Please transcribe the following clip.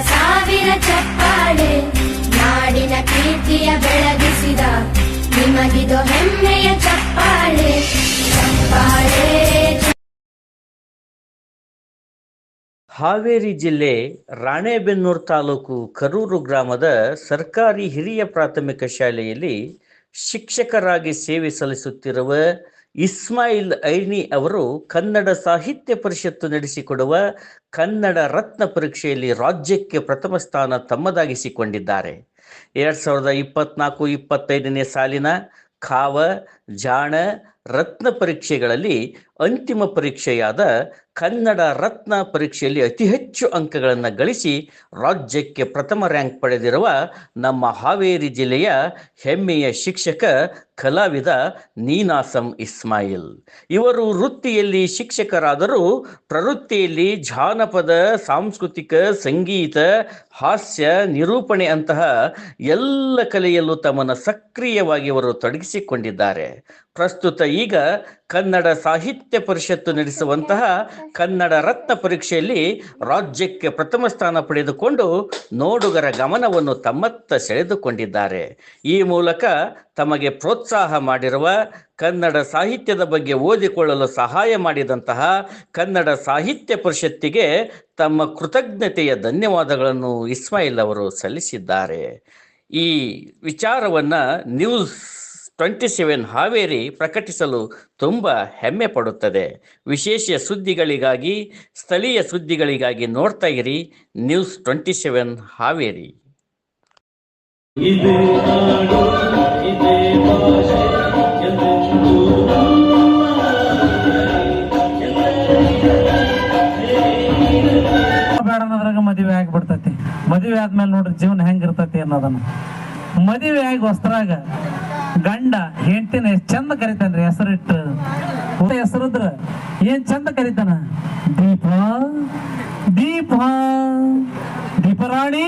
ಸಾವಿರ ಚಪ್ಪಾಳೆ ನಾಡಿನ ಕೀರ್ತಿಯ ಬೆಳಗಿಸಿದ ನಿಮಗಿದು ಹೆಮ್ಮೆಯ ಚಪ್ಪಾಳೆ ಚಪ್ಪಾಳೆ. ಹಾವೇರಿ ಜಿಲ್ಲೆ ರಾಣೆಬೆನ್ನೂರು ತಾಲೂಕು ಕರೂರು ಗ್ರಾಮದ ಸರ್ಕಾರಿ ಹಿರಿಯ ಪ್ರಾಥಮಿಕ ಶಾಲೆಯಲ್ಲಿ ಶಿಕ್ಷಕರಾಗಿ ಸೇವೆ ಸಲ್ಲಿಸುತ್ತಿರುವ ಇಸ್ಮಾಯಿಲ್ ಐನಿ ಅವರು ಕನ್ನಡ ಸಾಹಿತ್ಯ ಪರಿಷತ್ತು ನಡೆಸಿಕೊಡುವ ಕನ್ನಡ ರತ್ನ ಪರೀಕ್ಷೆಯಲ್ಲಿ ರಾಜ್ಯಕ್ಕೆ ಪ್ರಥಮ ಸ್ಥಾನ ತಮ್ಮದಾಗಿಸಿಕೊಂಡಿದ್ದಾರೆ. 2024-25ನೇ ಸಾಲಿನ ಖಾವ ಜಾಣ ರತ್ನ ಪರೀಕ್ಷೆಗಳಲ್ಲಿ ಅಂತಿಮ ಪರೀಕ್ಷೆಯಾದ ಕನ್ನಡ ರತ್ನ ಪರೀಕ್ಷೆಯಲ್ಲಿ ಅತಿ ಹೆಚ್ಚು ಅಂಕಗಳನ್ನು ಗಳಿಸಿ ರಾಜ್ಯಕ್ಕೆ ಪ್ರಥಮ ರ್ಯಾಂಕ್ ಪಡೆದಿರುವ ನಮ್ಮ ಹಾವೇರಿ ಜಿಲ್ಲೆಯ ಹೆಮ್ಮೆಯ ಶಿಕ್ಷಕ ಕಲಾವಿದ ನೀನಾಸಂ ಇಸ್ಮಾಯಿಲ್. ಇವರು ವೃತ್ತಿಯಲ್ಲಿ ಶಿಕ್ಷಕರಾದರೂ ಪ್ರವೃತ್ತಿಯಲ್ಲಿ ಜಾನಪದ, ಸಾಂಸ್ಕೃತಿಕ, ಸಂಗೀತ, ಹಾಸ್ಯ, ನಿರೂಪಣೆ ಅಂತಹ ಎಲ್ಲ ಕಲೆಯಲ್ಲೂ ತಮ್ಮನ್ನು ಸಕ್ರಿಯವಾಗಿ ಅವರು ತೊಡಗಿಸಿಕೊಂಡಿದ್ದಾರೆ. ಪ್ರಸ್ತುತ ಈಗ ಕನ್ನಡ ಸಾಹಿತ್ಯ ಪರಿಷತ್ತು ನಡೆಸುವಂತಹ ಕನ್ನಡ ರತ್ನ ಪರೀಕ್ಷೆಯಲ್ಲಿ ರಾಜ್ಯಕ್ಕೆ ಪ್ರಥಮ ಸ್ಥಾನ ಪಡೆದುಕೊಂಡು ನೋಡುಗರ ಗಮನವನ್ನು ತಮ್ಮತ್ತ ಸೆಳೆದುಕೊಂಡಿದ್ದಾರೆ. ಈ ಮೂಲಕ ತಮಗೆ ಪ್ರೋತ್ಸಾಹ ಮಾಡಿರುವ, ಕನ್ನಡ ಸಾಹಿತ್ಯದ ಬಗ್ಗೆ ಓದಿಕೊಳ್ಳಲು ಸಹಾಯ ಮಾಡಿದಂತಹ ಕನ್ನಡ ಸಾಹಿತ್ಯ ಪರಿಷತ್ತಿಗೆ ತಮ್ಮ ಕೃತಜ್ಞತೆಯ ಧನ್ಯವಾದಗಳನ್ನು ಇಸ್ಮಾಯಿಲ್ ಅವರು ಸಲ್ಲಿಸಿದ್ದಾರೆ. ಈ ವಿಚಾರವನ್ನು ನ್ಯೂಸ್ 27 ಹಾವೇರಿ ಪ್ರಕಟಿಸಲು ತುಂಬ ಹೆಮ್ಮೆ ಪಡುತ್ತದೆ. ವಿಶೇಷ ಸುದ್ದಿಗಳಿಗಾಗಿ, ಸ್ಥಳೀಯ ಸುದ್ದಿಗಳಿಗಾಗಿ ನೋಡ್ತಾ ಇರಿ ನ್ಯೂಸ್ 27 ಹಾವೇರಿ. ಮದುವೆ ಆಗಿಬಿಡ್ತೈತಿ. ಮದುವೆ ಆದ್ಮೇಲೆ ನೋಡ್ರಿ ಜೀವನ ಹೆಂಗಿರ್ತೈತಿ ಅನ್ನೋದನ್ನ. ಮದುವೆ ಆಗಿ ಹೊಸ್ತ್ರಾಗ ಗಂಡ ಹೆಂಡತಿನ ಎಷ್ಟು ಚಂದ ಕರಿತಾನ್ರಿ. ಹೆಸರಿಟ್ಟು ಹೆಸರಿದ್ರ ಏನ್ ಚಂದ ಕರಿತಾನ, ದೀಪ ದೀಪ ದೀಪರಾಣಿ